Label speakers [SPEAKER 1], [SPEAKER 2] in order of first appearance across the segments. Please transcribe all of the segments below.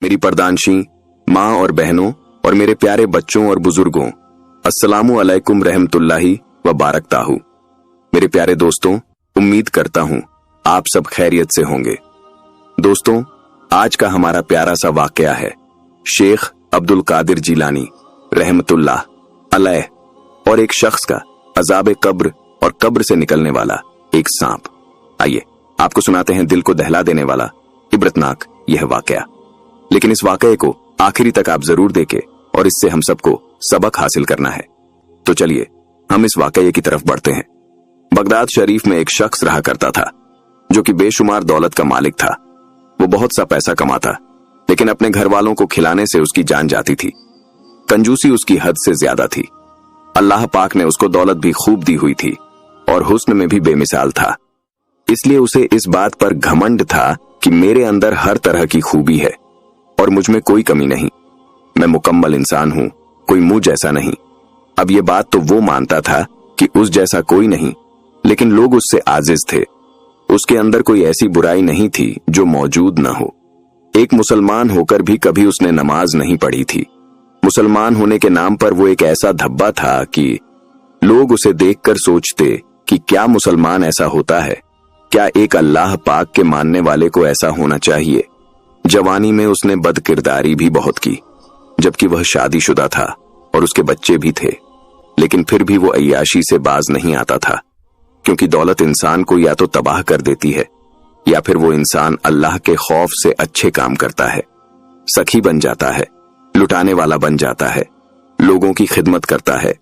[SPEAKER 1] मेरी पर्दानशी माँ और बहनों और मेरे प्यारे बच्चों और बुजुर्गों, अस्सलामु अलैकुम रहमतुल्लाहि व बारकताहू। मेरे प्यारे दोस्तों, उम्मीद करता हूँ आप सब खैरियत से होंगे। दोस्तों, आज का हमारा प्यारा सा वाकया है शेख अब्दुल कादिर जिलानी रहमतुल्लाह अलैह और एक शख्स का अजाब कब्र और कब्र से निकलने वाला एक सांप। आइए आपको सुनाते हैं दिल को दहला देने वाला इबरतनाक यह वाकया। लेकिन इस वाकये को आखिरी तक आप जरूर देखें और इससे हम सबको सबक हासिल करना है। तो चलिए हम इस वाकये की तरफ बढ़ते हैं। बगदाद शरीफ में एक शख्स रहा करता था जो कि बेशुमार दौलत का मालिक था। वो बहुत सा पैसा कमाता, लेकिन अपने घर वालों को खिलाने से उसकी जान जाती थी। कंजूसी उसकी हद से ज्यादा थी। अल्लाह पाक ने उसको दौलत भी खूब दी हुई थी और हुस्न में भी बेमिसाल था। इसलिए उसे इस बात पर घमंड था कि मेरे अंदर हर तरह की खूबी है और मुझ में कोई कमी नहीं। मैं मुकम्मल इंसान हूं, कोई मुझ जैसा नहीं। अब ये बात तो वो मानता था कि उस जैसा कोई नहीं, लेकिन लोग उससे आजिज थे। उसके अंदर कोई ऐसी बुराई नहीं थी जो मौजूद न हो। एक मुसलमान होकर भी कभी उसने नमाज नहीं पढ़ी थी। मुसलमान होने के नाम पर वो एक ऐसा धब्बा था कि लोग उसे देखकर सोचते कि क्या मुसलमान ऐसा होता है, क्या एक अल्लाह पाक के मानने वाले को ऐसा होना चाहिए। जवानी में उसने बदकिरदारी भी बहुत की, जबकि वह शादीशुदा था और उसके बच्चे भी थे। लेकिन फिर भी वो अय्याशी से बाज नहीं आता था, क्योंकि दौलत इंसान को या तो तबाह कर देती है या फिर वो इंसान अल्लाह के खौफ से अच्छे काम करता है, सखी बन जाता है, लुटाने वाला बन जाता है, लोगों की खिदमत करता है,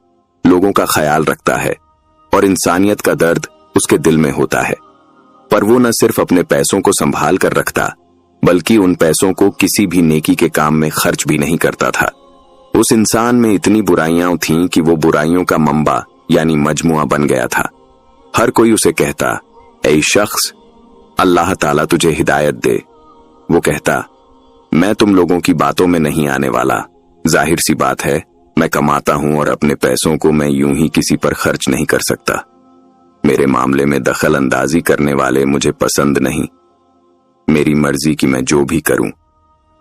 [SPEAKER 1] लोगों का ख्याल रखता है और इंसानियत का दर्द उसके दिल में होता है। पर वो न सिर्फ अपने पैसों को संभाल कर रखता, बल्कि उन पैसों को किसी भी नेकी के काम में खर्च भी नहीं करता था। उस इंसान में इतनी बुराइयां थीं कि वो बुराइयों का मंबा यानी मजमुआ बन गया था। हर कोई उसे कहता, ऐ शख्स, अल्लाह ताला तुझे हिदायत दे। वो कहता, मैं तुम लोगों की बातों में नहीं आने वाला। जाहिर सी बात है, मैं कमाता हूं और अपने पैसों को मैं यूं ही किसी पर खर्च नहीं कर सकता। मेरे मामले में दखल अंदाजी करने वाले मुझे पसंद नहीं। मेरी मर्जी की मैं जो भी करूं।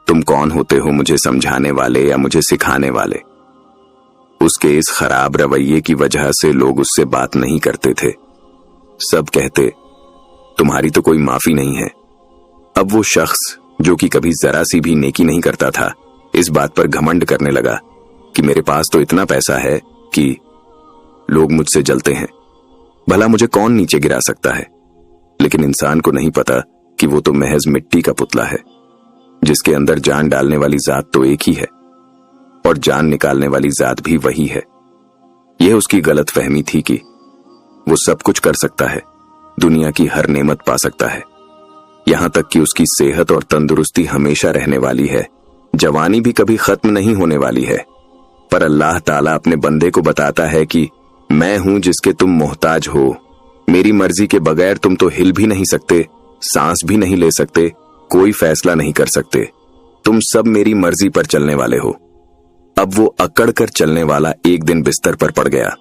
[SPEAKER 1] तुम कौन होते हो मुझे समझाने वाले या मुझे सिखाने वाले। उसके इस खराब रवैये की वजह से लोग उससे बात नहीं करते थे। सब कहते, तुम्हारी तो कोई माफी नहीं है। अब वो शख्स जो कि कभी जरा सी भी नेकी नहीं करता था, इस बात पर घमंड करने लगा कि मेरे पास तो इतना पैसा है कि लोग मुझसे जलते हैं। भला मुझे कौन नीचे गिरा सकता है। लेकिन इंसान को नहीं पता कि वो तो महज मिट्टी का पुतला है, जिसके अंदर जान डालने वाली जात तो एक ही है और जान निकालने वाली जात भी वही है। यह उसकी गलत फहमी थी कि वो सब कुछ कर सकता है, दुनिया की हर नेमत पा सकता है, यहां तक कि उसकी सेहत और तंदुरुस्ती हमेशा रहने वाली है, जवानी भी कभी खत्म नहीं होने वाली है। पर अल्लाह ताला अपने बंदे को बताता है कि मैं हूं जिसके तुम मोहताज हो। मेरी मर्जी के बगैर तुम तो हिल भी नहीं सकते, सांस भी नहीं ले सकते, कोई फैसला नहीं कर सकते। तुम सब मेरी मर्जी पर चलने वाले हो। अब वो अकड़ कर चलने वाला एक दिन बिस्तर पर पड़ गया।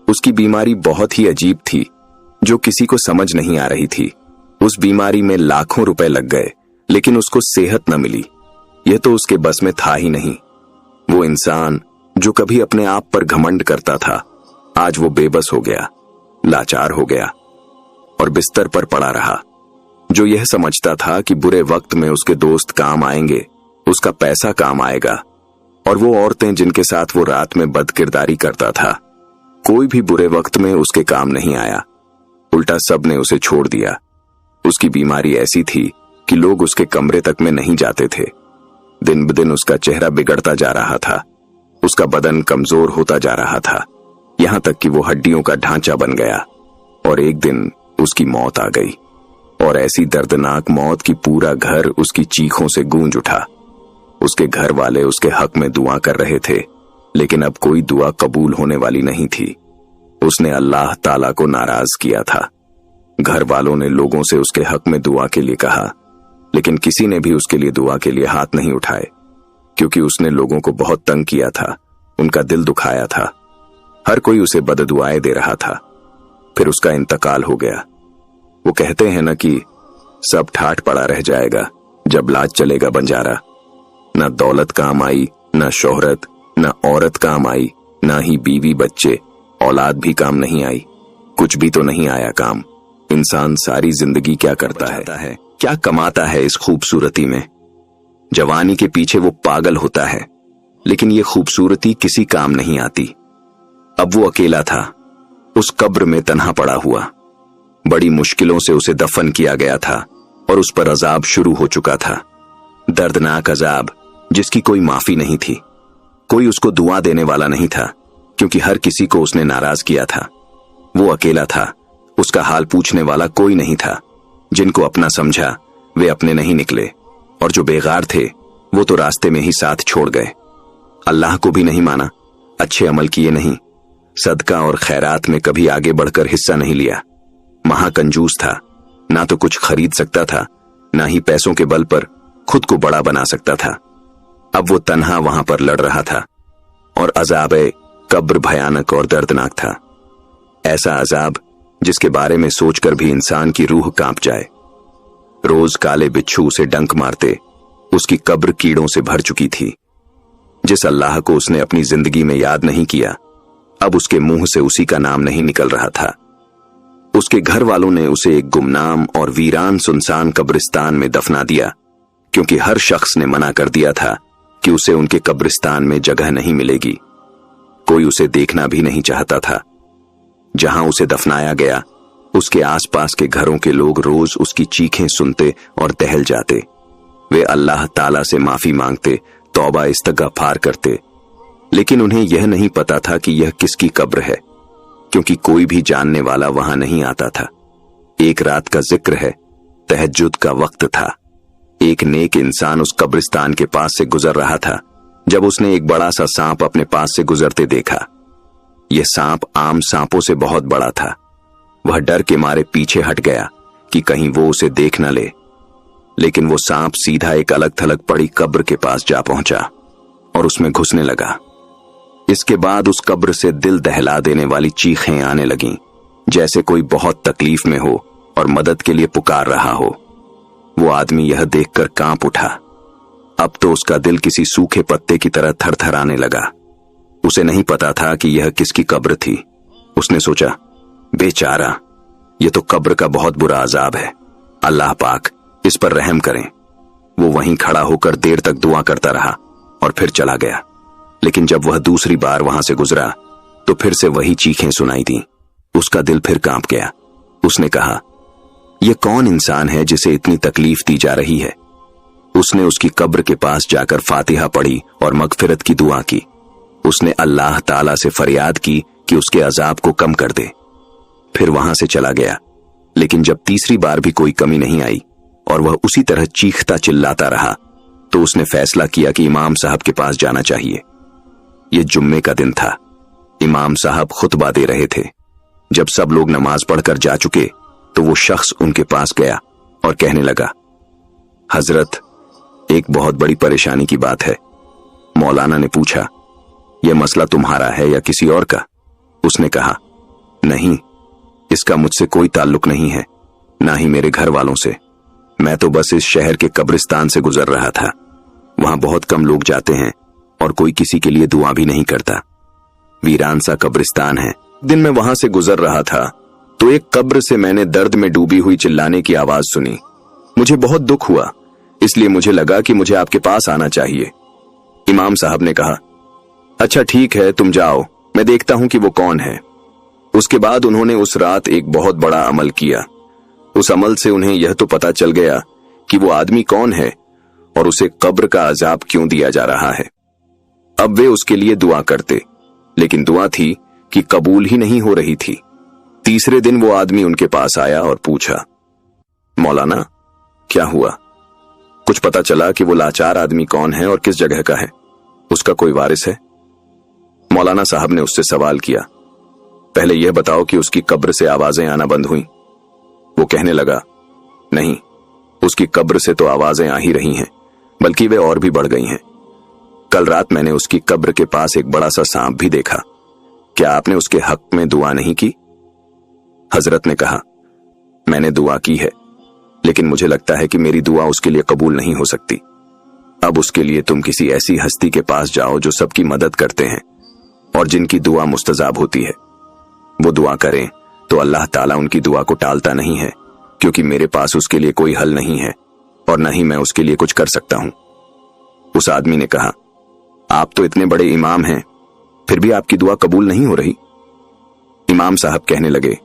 [SPEAKER 1] उसकी बीमारी बहुत ही अजीब थी, जो किसी को समझ नहीं आ रही थी। उस बीमारी में लाखों रुपए लग गए, लेकिन उसको सेहत न मिली। यह तो उसके बस में था ही नहीं। वो इंसान जो कभी अपने आप पर घमंड करता था, आज वो बेबस हो गया, लाचार हो गया और बिस्तर पर पड़ा रहा। जो यह समझता था कि बुरे वक्त में उसके दोस्त काम आएंगे, उसका पैसा काम आएगा, और वो औरतें जिनके साथ वो रात में बदकिरदारी करता था, कोई भी बुरे वक्त में उसके काम नहीं आया। उल्टा सब ने उसे छोड़ दिया। उसकी बीमारी ऐसी थी कि लोग उसके कमरे तक में नहीं जाते थे। दिन ब दिन उसका चेहरा बिगड़ता जा रहा था, उसका बदन कमजोर होता जा रहा था, यहां तक कि वो हड्डियों का ढांचा बन गया। और एक दिन उसकी मौत आ गई, और ऐसी दर्दनाक मौत कि पूरा घर उसकी चीखों से गूंज उठा। उसके घर वाले उसके हक में दुआ कर रहे थे, लेकिन अब कोई दुआ कबूल होने वाली नहीं थी। उसने अल्लाह ताला को नाराज किया था। घर वालों ने लोगों से उसके हक में दुआ के लिए कहा, लेकिन किसी ने भी उसके लिए दुआ के लिए हाथ नहीं उठाए, क्योंकि उसने लोगों को बहुत तंग किया था, उनका दिल दुखाया था। हर कोई उसे बददुआएं दे रहा था। फिर उसका इंतकाल हो गया। वो कहते हैं ना कि सब ठाठ पड़ा रह जाएगा जब लाज चलेगा बंजारा। न दौलत काम आई, न शोहरत, न औरत काम आई, न ही बीवी बच्चे औलाद भी काम नहीं आई। कुछ भी तो नहीं आया काम। इंसान सारी जिंदगी क्या करता है, क्या कमाता है इस खूबसूरती में। जवानी के पीछे वो पागल होता है, लेकिन ये खूबसूरती किसी काम नहीं आती। अब वो अकेला था, उस कब्र में तन्हा पड़ा हुआ। बड़ी मुश्किलों से उसे दफन किया गया था और उस पर अजाब शुरू हो चुका था। दर्दनाक अजाब जिसकी कोई माफी नहीं थी। कोई उसको दुआ देने वाला नहीं था, क्योंकि हर किसी को उसने नाराज किया था। वो अकेला था, उसका हाल पूछने वाला कोई नहीं था। जिनको अपना समझा वे अपने नहीं निकले, और जो बेगार थे वो तो रास्ते में ही साथ छोड़ गए। अल्लाह को भी नहीं माना, अच्छे अमल किए नहीं, सदका और खैरात में कभी आगे बढ़कर हिस्सा नहीं लिया। महाकंजूस था, ना तो कुछ खरीद सकता था, ना ही पैसों के बल पर खुद को बड़ा बना सकता था। अब वो तन्हा वहां पर लड़ रहा था, और अजाब कब्र भयानक और दर्दनाक था। ऐसा अजाब जिसके बारे में सोचकर भी इंसान की रूह कांप जाए। रोज काले बिच्छू उसे डंक मारते, उसकी कब्र कीड़ों से भर चुकी थी। जिस अल्लाह को उसने अपनी जिंदगी में याद नहीं किया, अब उसके मुंह से उसी का नाम नहीं निकल रहा था। उसके घर वालों ने उसे एक गुमनाम और वीरान सुनसान कब्रिस्तान में दफना दिया, क्योंकि हर शख्स ने मना कर दिया था कि उसे उनके कब्रिस्तान में जगह नहीं मिलेगी। कोई उसे देखना भी नहीं चाहता था। जहां उसे दफनाया गया, उसके आसपास के घरों के लोग रोज उसकी चीखें सुनते और दहल जाते। वे अल्लाह ताला से माफी मांगते, तौबा इस्तगफार करते, लेकिन उन्हें यह नहीं पता था कि यह किसकी कब्र है, क्योंकि कोई भी जानने वाला वहां नहीं आता था। एक रात का जिक्र है, तहज्जुद का वक्त था। एक नेक इंसान उस कब्रिस्तान के पास से गुजर रहा था, जब उसने एक बड़ा सा सांप अपने पास से गुजरते देखा। यह सांप आम सांपों से बहुत बड़ा था। वह डर के मारे पीछे हट गया कि कहीं वो उसे देख न ले, लेकिन वो सांप सीधा एक अलग थलग पड़ी कब्र के पास जा पहुंचा और उसमें घुसने लगा। इसके बाद उस कब्र से दिल दहला देने वाली चीखें आने लगीं, जैसे कोई बहुत तकलीफ में हो और मदद के लिए पुकार रहा हो। वो आदमी यह देखकर कांप उठा। अब तो उसका दिल किसी सूखे पत्ते की तरह थरथराने लगा। उसे नहीं पता था कि यह किसकी कब्र थी। उसने सोचा, बेचारा, यह तो कब्र का बहुत बुरा अजाब है। अल्लाह पाक इस पर रहम करें। वो वहीं खड़ा होकर देर तक दुआ करता रहा और फिर चला गया। लेकिन जब वह दूसरी बार वहां से गुजरा तो फिर से वही चीखें सुनाई दी। उसका दिल फिर कांप गया। उसने कहा, यह कौन इंसान है जिसे इतनी तकलीफ दी जा रही है। उसने उसकी कब्र के पास जाकर फातिहा पढ़ी और मगफिरत की दुआ की। उसने अल्लाह ताला से फरियाद की कि उसके अजाब को कम कर दे। फिर वहां से चला गया। लेकिन जब तीसरी बार भी कोई कमी नहीं आई और वह उसी तरह चीखता चिल्लाता रहा, तो उसने फैसला किया कि इमाम साहब के पास जाना चाहिए। यह जुम्मे का दिन था। इमाम साहब खुतबा दे रहे थे। जब सब लोग नमाज पढ़कर जा चुके तो वो शख्स उनके पास गया और कहने लगा, हजरत, एक बहुत बड़ी परेशानी की बात है। मौलाना ने पूछा, यह मसला तुम्हारा है या किसी और का? उसने कहा, नहीं, इसका मुझसे कोई ताल्लुक नहीं है, ना ही मेरे घर वालों से। मैं तो बस इस शहर के कब्रिस्तान से गुजर रहा था। वहां बहुत कम लोग जाते हैं और कोई किसी के लिए दुआ भी नहीं करता। वीरान सा कब्रिस्तान है। दिन में वहां से गुजर रहा था तो एक कब्र से मैंने दर्द में डूबी हुई चिल्लाने की आवाज सुनी। मुझे बहुत दुख हुआ, इसलिए मुझे लगा कि मुझे आपके पास आना चाहिए। इमाम साहब ने कहा, अच्छा ठीक है, तुम जाओ, मैं देखता हूं कि वो कौन है। उसके बाद उन्होंने उस रात एक बहुत बड़ा अमल किया। उस अमल से उन्हें यह तो पता चल गया कि वो आदमी कौन है और उसे कब्र का अजाब क्यों दिया जा रहा है। अब वे उसके लिए दुआ करते, लेकिन दुआ थी कि कबूल ही नहीं हो रही थी। तीसरे दिन वो आदमी उनके पास आया और पूछा, मौलाना, क्या हुआ? कुछ पता चला कि वो लाचार आदमी कौन है और किस जगह का है? उसका कोई वारिस है? मौलाना साहब ने उससे सवाल किया, पहले यह बताओ कि उसकी कब्र से आवाजें आना बंद हुई। वो कहने लगा, नहीं, उसकी कब्र से तो आवाजें आ ही रही हैं, बल्कि वे और भी बढ़ गई हैं। कल रात मैंने उसकी कब्र के पास एक बड़ा सा सांप भी देखा। क्या आपने उसके हक में दुआ नहीं की? हजरत ने कहा, मैंने दुआ की है, लेकिन मुझे लगता है कि मेरी दुआ उसके लिए कबूल नहीं हो सकती। अब उसके लिए तुम किसी ऐसी हस्ती के पास जाओ जो सबकी मदद करते हैं और जिनकी दुआ मुस्तजाब होती है। वो दुआ करें तो अल्लाह ताला उनकी दुआ को टालता नहीं है, क्योंकि मेरे पास उसके लिए कोई हल नहीं है और न ही मैं उसके लिए कुछ कर सकता हूं। उस आदमी ने कहा, आप तो इतने बड़े इमाम हैं, फिर भी आपकी दुआ कबूल नहीं हो रही। इमाम साहब कहने लगे,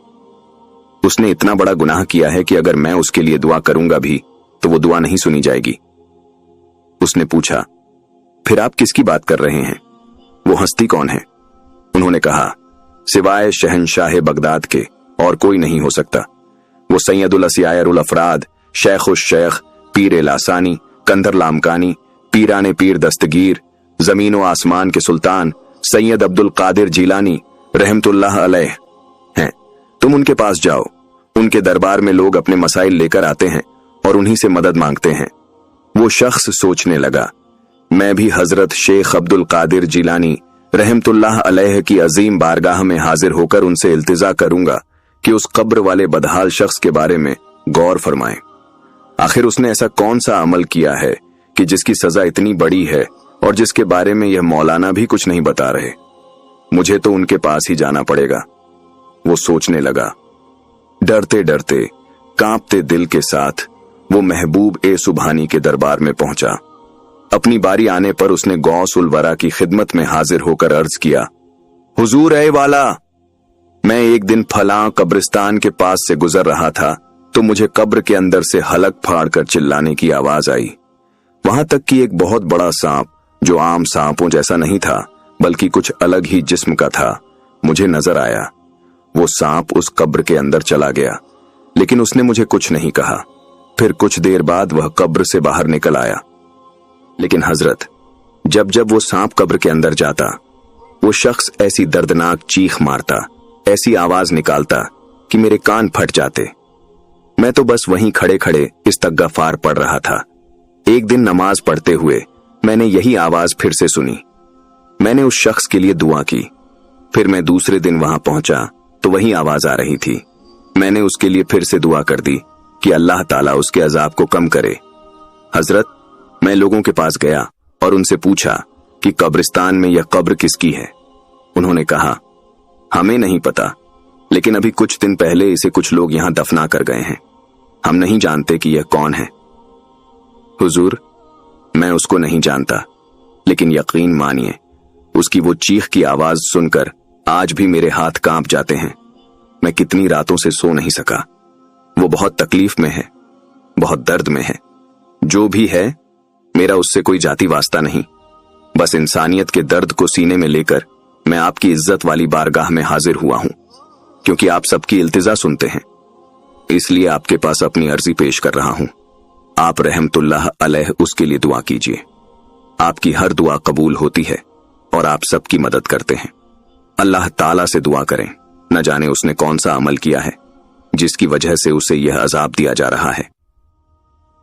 [SPEAKER 1] उसने इतना बड़ा गुनाह किया है कि अगर मैं उसके लिए दुआ करूंगा भी तो वो दुआ नहीं सुनी जाएगी। उसने पूछा, फिर आप किसकी बात कर रहे हैं? वो हस्ती कौन है? उन्होंने कहा, सिवाय शहनशाह बगदाद के और कोई नहीं हो सकता। वो सैयदुल असियारुल अफराद, शेखुश शेख, पीर लासानी, कंदर लामकानी, पीराने पीर दस्तगीर, जमीन व आसमान के सुल्तान सैयद अब्दुल कादिर जीलानी रहमतुल्लाह अलैह हैं। तुम उनके पास जाओ। उनके दरबार में लोग अपने मसाइल लेकर आते हैं और उन्हीं से मदद मांगते हैं। वो शख्स सोचने लगा, मैं भी हजरत शेख अब्दुल कादिर जीलानी रहमतुल्लाह अलैह की अजीम बारगाह में हाजिर होकर उनसे इल्तिजा करूंगा कि उस कब्र वाले बदहाल शख्स के बारे में गौर फरमाएं। आखिर उसने ऐसा कौन सा अमल किया है कि जिसकी सजा इतनी बड़ी है और जिसके बारे में यह मौलाना भी कुछ नहीं बता रहे। मुझे तो उनके पास ही जाना पड़ेगा। वो सोचने लगा। डरते डरते, कांपते दिल के साथ वो महबूब ए सुबहानी के दरबार में पहुंचा। अपनी बारी आने पर उसने गौसुल वरा की खिदमत में हाजिर होकर अर्ज किया, हुजूर ए वाला, मैं एक दिन फलां कब्रिस्तान के पास से गुजर रहा था तो मुझे कब्र के अंदर से हलक फाड़ कर चिल्लाने की आवाज आई। वहां तक कि एक बहुत बड़ा सांप, जो आम सांपों जैसा नहीं था बल्कि कुछ अलग ही जिस्म का था, मुझे नजर आया। वो सांप उस कब्र के अंदर चला गया, लेकिन उसने मुझे कुछ नहीं कहा। फिर कुछ देर बाद वह कब्र से बाहर निकल आया। लेकिन हजरत, जब जब वो सांप कब्र के अंदर जाता, वो शख्स ऐसी दर्दनाक चीख मारता, ऐसी आवाज निकालता कि मेरे कान फट जाते। मैं तो बस वहीं खड़े खड़े इस्तग़फ़ार पढ़ रहा था। एक दिन नमाज पढ़ते हुए मैंने यही आवाज फिर से सुनी। मैंने उस शख्स के लिए दुआ की। फिर मैं दूसरे दिन वहां पहुंचा तो वही आवाज आ रही थी। मैंने उसके लिए फिर से दुआ कर दी कि अल्लाह ताला उसके अजाब को कम करे। हजरत, मैं लोगों के पास गया और उनसे पूछा कि कब्रिस्तान में यह कब्र किसकी है। उन्होंने कहा, हमें नहीं पता, लेकिन अभी कुछ दिन पहले इसे कुछ लोग यहां दफना कर गए हैं। हम नहीं जानते कि यह कौन है। हुजूर, मैं उसको नहीं जानता, लेकिन यकीन मानिए, उसकी वो चीख की आवाज सुनकर आज भी मेरे हाथ कांप जाते हैं। मैं कितनी रातों से सो नहीं सका। वो बहुत तकलीफ में है, बहुत दर्द में है। जो भी है, मेरा उससे कोई जाति वास्ता नहीं। बस इंसानियत के दर्द को सीने में लेकर मैं आपकी इज्जत वाली बारगाह में हाजिर हुआ हूं, क्योंकि आप सबकी इल्तिजा सुनते हैं। इसलिए आपके पास अपनी अर्जी पेश कर रहा हूं। आप रहमतुल्लाह अलैह उसके लिए दुआ कीजिए। आपकी हर दुआ कबूल होती है और आप सबकी मदद करते हैं। अल्लाह ताला से दुआ करें, न जाने उसने कौन सा अमल किया है जिसकी वजह से उसे यह अजाब दिया जा रहा है।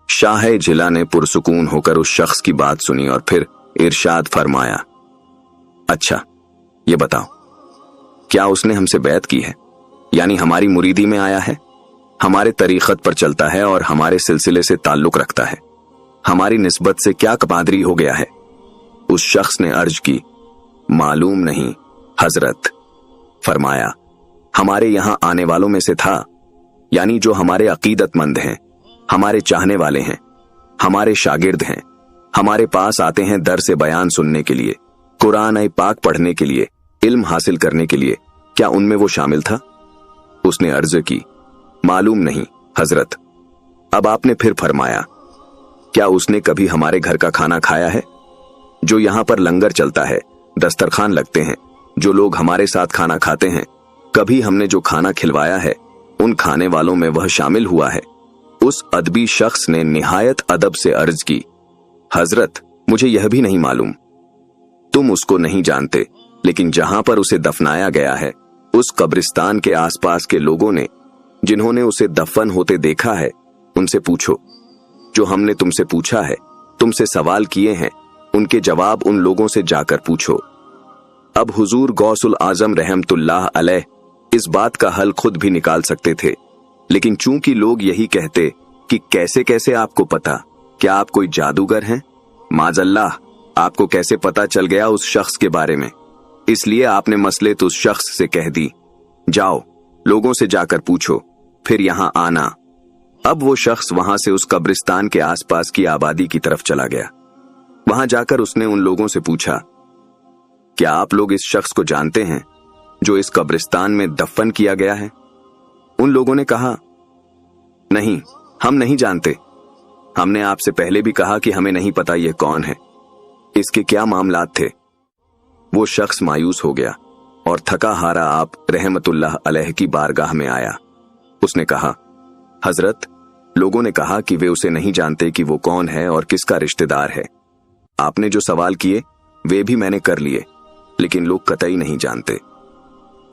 [SPEAKER 1] शाह जिला ने पुरसुकून होकर उस शख्स की बात सुनी और फिर इरशाद फरमाया, अच्छा ये बताओ, क्या उसने हमसे बैत की है, यानी हमारी मुरीदी में आया है, हमारे तरीक़त पर चलता है और हमारे सिलसिले से ताल्लुक रखता है, हमारी निस्बत से क्या कबादरी हो गया है? उस शख्स ने अर्ज की, मालूम नहीं हजरत। फरमाया, हमारे यहां आने वालों में से था, यानी जो हमारे अकीदतमंद हैं, हमारे चाहने वाले हैं, हमारे शागिर्द हैं, हमारे पास आते हैं दर से बयान सुनने के लिए, कुरान पाक पढ़ने के लिए, इल्म हासिल करने के लिए। क्या उनमें वो शामिल था? उसने अर्ज की, मालूम नहीं हजरत। अब आपने फिर फरमाया, क्या उसने कभी हमारे घर का खाना खाया है? जो यहां पर लंगर चलता है, दस्तरखान लगते हैं, जो लोग हमारे साथ खाना खाते हैं, कभी हमने जो खाना खिलवाया है उन खाने वालों में वह शामिल हुआ है? उस अदबी शख्स ने निहायत अदब से अर्ज की, हजरत मुझे यह भी नहीं मालूम। तुम उसको नहीं जानते, लेकिन जहां पर उसे दफनाया गया है, उस कब्रिस्तान के आसपास के लोगों ने, जिन्होंने उसे दफन होते देखा है, उनसे पूछो। जो हमने तुमसे पूछा है, तुमसे सवाल किए हैं, उनके जवाब उन लोगों से जाकर पूछो। अब हुजूर गौसुल आजम रहमतुल्लाह अलैह इस बात का हल खुद भी निकाल सकते थे, लेकिन चूंकि लोग यही कहते कि कैसे कैसे आपको पता, क्या आप कोई जादूगर हैं, माजल्लाह, आपको कैसे पता चल गया उस शख्स के बारे में? इसलिए आपने मसलेत उस शख्स से कह दी। जाओ, लोगों से जाकर पूछो, फिर यहां आना। अब वो शख्स वहां से उस कब्रिस्तान के आसपास की आबादी की तरफ चला गया। वहां जाकर उसने उन लोगों से पूछा, क्या आप लोग इस शख्स को जानते हैं जो इस कब्रिस्तान में दफन किया गया है? उन लोगों ने कहा, नहीं, हम नहीं जानते। हमने आपसे पहले भी कहा कि हमें नहीं पता यह कौन है, इसके क्या मामलात थे। वो शख्स मायूस हो गया और थका हारा आप रहमतुल्लाह अलैह की बारगाह में आया। उसने कहा, हजरत, लोगों ने कहा कि वे उसे नहीं जानते कि वो कौन है और किसका रिश्तेदार है। आपने जो सवाल किए वे भी मैंने कर लिए, लेकिन लोग कतई नहीं जानते।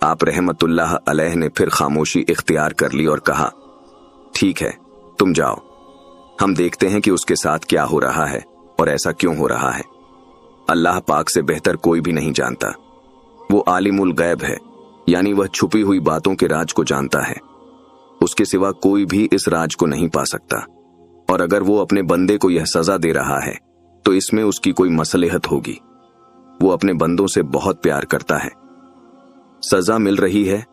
[SPEAKER 1] आप रहमतुल्लाह अलैह ने फिर खामोशी इख्तियार कर ली और कहा, ठीक है, तुम जाओ, हम देखते हैं कि उसके साथ क्या हो रहा है और ऐसा क्यों हो रहा है। अल्लाह पाक से बेहतर कोई भी नहीं जानता। वो आलिमुल गैब है, यानी वह छुपी हुई बातों के राज को जानता है। उसके सिवा कोई भी इस राज को नहीं पा सकता, और अगर वो अपने बंदे को यह सजा दे रहा है तो इसमें उसकी कोई मसलहत होगी। वो अपने बंदों से बहुत प्यार करता है। सजा मिल रही है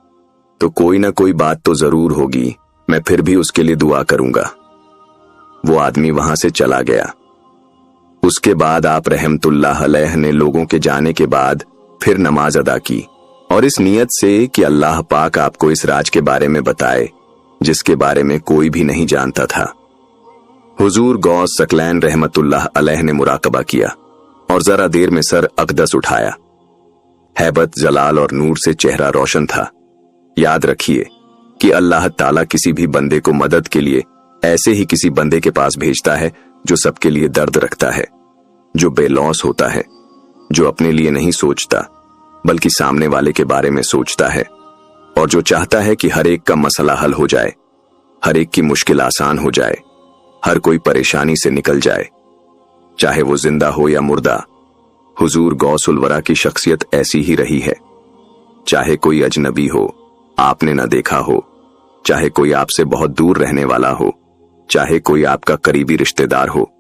[SPEAKER 1] तो कोई ना कोई बात तो जरूर होगी, मैं फिर भी उसके लिए दुआ करूंगा। वो आदमी वहां से चला गया। उसके बाद आप रहमतुल्लाह अलैह ने लोगों के जाने के बाद फिर नमाज अदा की, और इस नियत से कि अल्लाह पाक आपको इस राज के बारे में बताए जिसके बारे में कोई भी नहीं जानता था। हुजूर गौस सकलैन रहमतुल्लाह अलैह ने मुराकबा किया और जरा देर में सर अक़दस उठाया। हैबत, जलाल और नूर से चेहरा रोशन था। याद रखिए कि अल्लाह ताला किसी भी बंदे को मदद के लिए ऐसे ही किसी बंदे के पास भेजता है जो सबके लिए दर्द रखता है, जो बेलौस होता है, जो अपने लिए नहीं सोचता बल्कि सामने वाले के बारे में सोचता है, और जो चाहता है कि हर एक का मसला हल हो जाए, हर एक की मुश्किल आसान हो जाए, हर कोई परेशानी से निकल जाए, चाहे वो जिंदा हो या मुर्दा। हुजूर गौसुल वरा की शख्सियत ऐसी ही रही है। चाहे कोई अजनबी हो, आपने न देखा हो, चाहे कोई आपसे बहुत दूर रहने वाला हो, चाहे कोई आपका करीबी रिश्तेदार हो,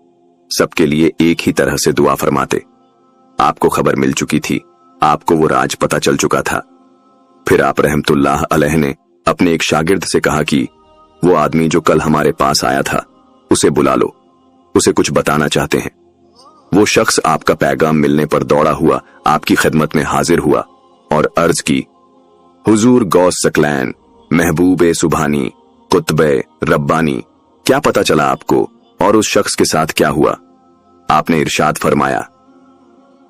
[SPEAKER 1] सबके लिए एक ही तरह से दुआ फरमाते। आपको खबर मिल चुकी थी, आपको वो राज पता चल चुका था। फिर आप रहमतुल्लाह अलैह ने अपने एक शागिर्द से कहा कि वो आदमी जो कल हमारे पास आया था उसे बुला लो, उसे कुछ बताना चाहते हैं। वो शख्स आपका पैगाम मिलने पर दौड़ा हुआ आपकी खिदमत में हाजिर हुआ और अर्ज की, हुजूर गौस सकलैन, महबूबे सुभानी, कुतबे रब्बानी, क्या पता चला आपको और उस शख्स के साथ क्या हुआ? आपने इरशाद फरमाया,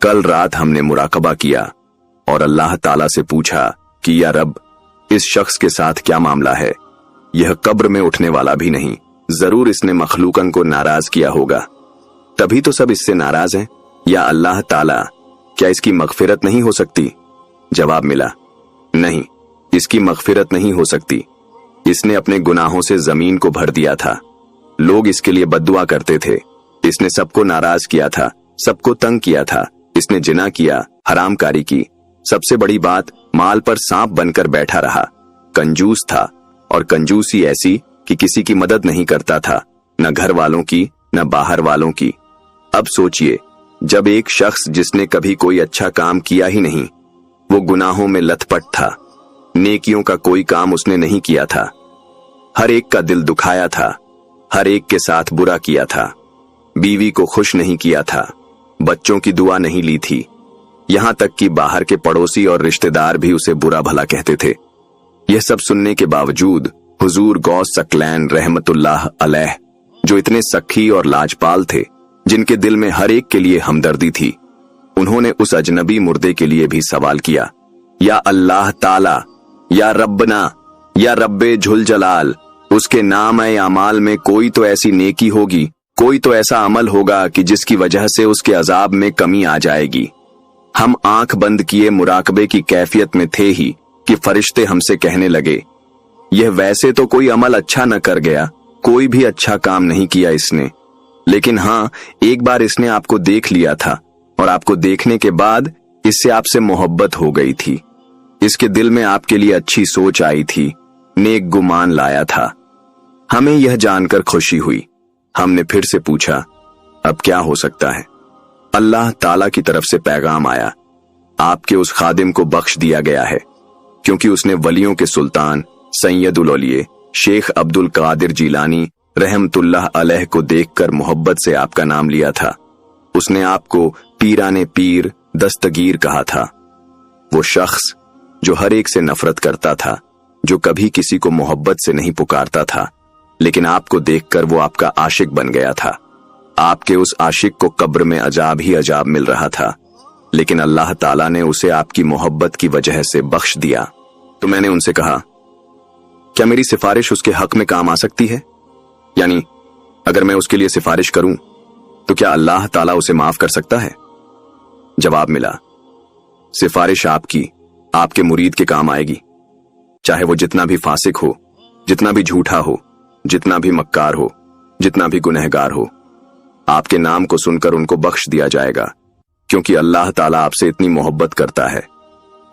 [SPEAKER 1] कल रात हमने मुराकबा किया और अल्लाह ताला से पूछा कि या रब, इस शख्स के साथ क्या मामला है? यह कब्र में उठने वाला भी नहीं, जरूर इसने मखलूकन को नाराज किया होगा, तभी तो सब इससे नाराज हैं। या अल्लाह ताला, क्या इसकी मगफिरत नहीं हो सकती? जवाब मिला, नहीं, इसकी मगफिरत नहीं हो सकती। इसने अपने गुनाहों से जमीन को भर दिया था, लोग इसके लिए बद्दुआ करते थे, इसने सबको नाराज किया था, सबको तंग किया था, इसने जिना किया, हरामकारी की, सबसे बड़ी बात, माल पर सांप बनकर बैठा रहा, कंजूस था, और कंजूसी ऐसी कि किसी की मदद नहीं करता था, न घर वालों की न बाहर वालों की। अब सोचिए, जब एक शख्स जिसने कभी कोई अच्छा काम किया ही नहीं, वो गुनाहों में लथपथ था, नेकियों का कोई काम उसने नहीं किया था, हर एक का दिल दुखाया था, हर एक के साथ बुरा किया था, बीवी को खुश नहीं किया था, बच्चों की दुआ नहीं ली थी, यहां तक कि बाहर के पड़ोसी और रिश्तेदार भी उसे बुरा भला कहते थे। यह सब सुनने के बावजूद हुजूर गौस सकलैन रहमतुल्लाह अलैह, जो इतने सखी और लाजपाल थे, जिनके दिल में हर एक के लिए हमदर्दी थी, उन्होंने उस अजनबी मुर्दे के लिए भी सवाल किया, या अल्लाह ताला, या रब्बना, या रब्बे झुल जलाल, उसके नाम अमाल में कोई तो ऐसी नेकी होगी, कोई तो ऐसा अमल होगा कि जिसकी वजह से उसके अजाब में कमी आ जाएगी। हम आंख बंद किए मुराकबे की कैफियत में थे ही कि फरिश्ते हमसे कहने लगे, यह वैसे तो कोई अमल अच्छा न कर गया, कोई भी अच्छा काम नहीं किया इसने, लेकिन हाँ, एक बार इसने आपको देख लिया था और आपको देखने के बाद इससे आपसे मोहब्बत हो गई थी, इसके दिल में आपके लिए अच्छी सोच आई थी, नेक गुमान लाया था। हमें यह जानकर खुशी हुई। हमने फिर से पूछा, अब क्या हो सकता है? अल्लाह ताला की तरफ से पैगाम आया, आपके उस खादिम को बख्श दिया गया है क्योंकि उसने वलियों के सुल्तान सैयदुल औलिये शेख अब्दुल कादिर जीलानी रहमतुल्लाह अलैह को देखकर मोहब्बत से आपका नाम लिया था। उसने आपको पीराने पीर दस्तगीर कहा था। वो शख्स जो हर एक से नफरत करता था, जो कभी किसी को मोहब्बत से नहीं पुकारता था, लेकिन आपको देखकर वो आपका आशिक बन गया था। आपके उस आशिक को कब्र में अजाब ही अजाब मिल रहा था, लेकिन अल्लाह ताला ने उसे आपकी मोहब्बत की वजह से बख्श दिया। तो मैंने उनसे कहा, क्या मेरी सिफारिश उसके हक में काम आ सकती है? यानी अगर मैं उसके लिए सिफारिश करूं तो क्या अल्लाह ताला उसे माफ कर सकता है? जवाब मिला, सिफारिश आपकी आपके मुरीद के काम आएगी, चाहे वो जितना भी फासिक हो, जितना भी झूठा हो, जितना भी मक्कार हो, जितना भी गुनहगार हो। आपके नाम को सुनकर उनको बख्श दिया जाएगा, क्योंकि अल्लाह ताला आपसे इतनी मोहब्बत करता है।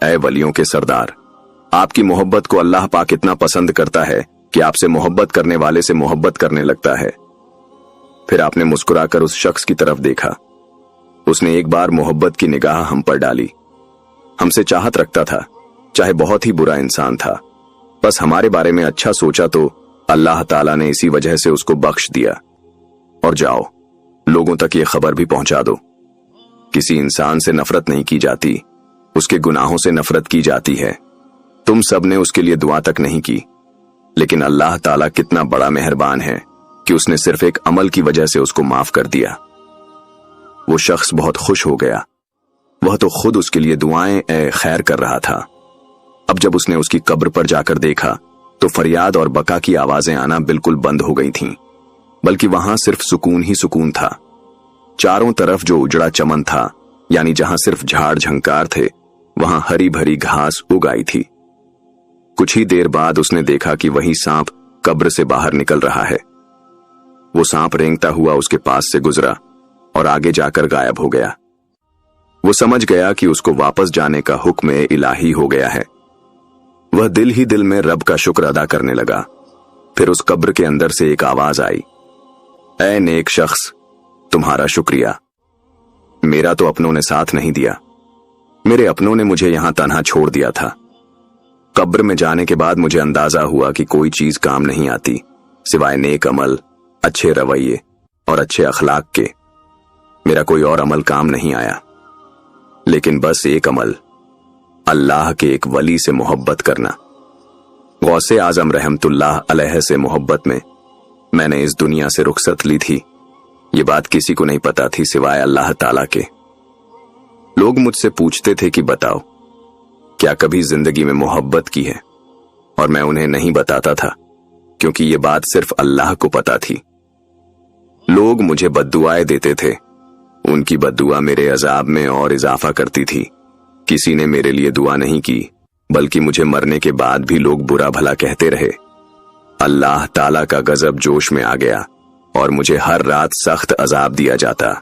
[SPEAKER 1] ऐ वलियों के सरदार, आपकी मोहब्बत को अल्लाह पाक इतना पसंद करता है कि आपसे मोहब्बत करने वाले से मोहब्बत करने लगता है। फिर आपने मुस्कुराकर उस शख्स की तरफ देखा। उसने एक बार मोहब्बत की निगाह हम पर डाली। हमसे चाहत रखता था, चाहे बहुत ही बुरा इंसान था, बस हमारे बारे में अच्छा सोचा तो अल्लाह ताला ने इसी वजह से उसको बख्श दिया। और जाओ, लोगों तक ये खबर भी पहुंचा दो, किसी इंसान से नफरत नहीं की जाती, उसके गुनाहों से नफरत की जाती है। तुम सब ने उसके लिए दुआ तक नहीं की, लेकिन अल्लाह ताला कितना बड़ा मेहरबान है कि उसने सिर्फ एक अमल की वजह से उसको माफ कर दिया। वो शख्स बहुत खुश हो गया। वह तो खुद उसके लिए दुआएं ए खैर कर रहा था। अब जब उसने उसकी कब्र पर जाकर देखा तो फरियाद और बका की आवाजें आना बिल्कुल बंद हो गई थीं, बल्कि वहां सिर्फ सुकून ही सुकून था। चारों तरफ जो उजड़ा चमन था, यानी जहां सिर्फ झाड़ झंकार थे, वहां हरी भरी घास उग आई थी। कुछ ही देर बाद उसने देखा कि वही सांप कब्र से बाहर निकल रहा है। वो सांप रेंगता हुआ उसके पास से गुजरा और आगे जाकर गायब हो गया। वो समझ गया कि उसको वापस जाने का हुक्म इलाही हो गया है। वह दिल ही दिल में रब का शुक्र अदा करने लगा। फिर उस कब्र के अंदर से एक आवाज आई, ऐ नेक शख्स, तुम्हारा शुक्रिया। मेरा तो अपनों ने साथ नहीं दिया, मेरे अपनों ने मुझे यहां तन्हा छोड़ दिया था। कब्र में जाने के बाद मुझे अंदाजा हुआ कि कोई चीज काम नहीं आती सिवाय नेक अमल, अच्छे रवैये और अच्छे अखलाक के। मेरा कोई और अमल काम नहीं आया, लेकिन बस एक अमल, अल्लाह के एक वली से मोहब्बत करना। गौसे आजम रहमतुल्लाह अलैह से मोहब्बत में मैंने इस दुनिया से रुखसत ली थी। ये बात किसी को नहीं पता थी सिवाय अल्लाह ताला के। लोग मुझसे पूछते थे कि बताओ, क्या कभी जिंदगी में मोहब्बत की है? और मैं उन्हें नहीं बताता था, क्योंकि ये बात सिर्फ अल्लाह को पता थी। लोग मुझे बद्दुआएं देते थे, उनकी बद्दुआ मेरे अजाब में और इजाफा करती थी। किसी ने मेरे लिए दुआ नहीं की, बल्कि मुझे मरने के बाद भी लोग बुरा भला कहते रहे। अल्लाह ताला का गजब जोश में आ गया और मुझे हर रात सख्त अजाब दिया जाता।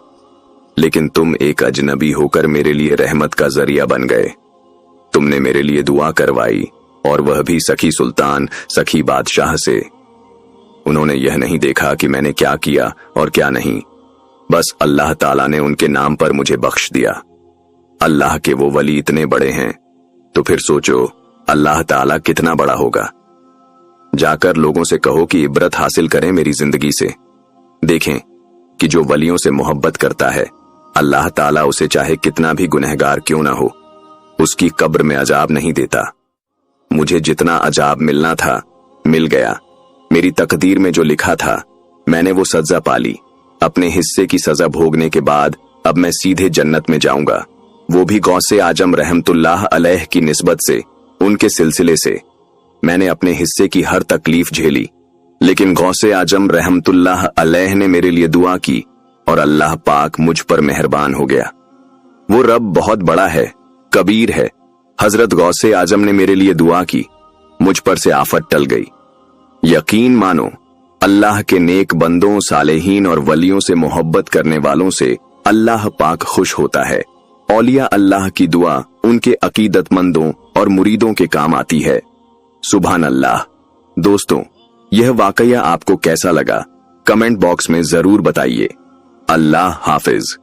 [SPEAKER 1] लेकिन तुम एक अजनबी होकर मेरे लिए रहमत का जरिया बन गए। तुमने मेरे लिए दुआ करवाई, और वह भी सखी सुल्तान, सखी बादशाह से। उन्होंने यह नहीं देखा कि मैंने क्या किया और क्या नहीं, बस अल्लाह ताला ने उनके नाम पर मुझे बख्श दिया। अल्लाह के वो वली इतने बड़े हैं, तो फिर सोचो अल्लाह ताला कितना बड़ा होगा। जाकर लोगों से कहो कि इबरत हासिल करें मेरी जिंदगी से। देखें कि जो वलियों से मोहब्बत करता है, अल्लाह ताला उसे चाहे कितना भी गुनहगार क्यों ना हो, उसकी कब्र में अजाब नहीं देता। मुझे जितना अजाब मिलना था मिल गया। मेरी तकदीर में जो लिखा था मैंने वो सजा पाली। अपने हिस्से की सजा भोगने के बाद अब मैं सीधे जन्नत में जाऊंगा, वो भी गौसे आजम रहमतुल्लाह अलैह की निस्बत से, उनके सिलसिले से। मैंने अपने हिस्से की हर तकलीफ झेली, लेकिन गौसे आजम रहमतुल्लाह अलैह ने मेरे लिए दुआ की और अल्लाह पाक मुझ पर मेहरबान हो गया। वो रब बहुत बड़ा है, कबीर है। हजरत गौसे आजम ने मेरे लिए दुआ की, मुझ पर से आफत टल गई। यकीन मानो, अल्लाह के नेक बंदों, सालेहीन और वलियों से मोहब्बत करने वालों से अल्लाह पाक खुश होता है। औलिया अल्लाह की दुआ उनके अकीदतमंदों और मुरीदों के काम आती है। सुभान अल्लाह। दोस्तों, यह वाकया आपको कैसा लगा? कमेंट बॉक्स में जरूर बताइए। अल्लाह हाफिज।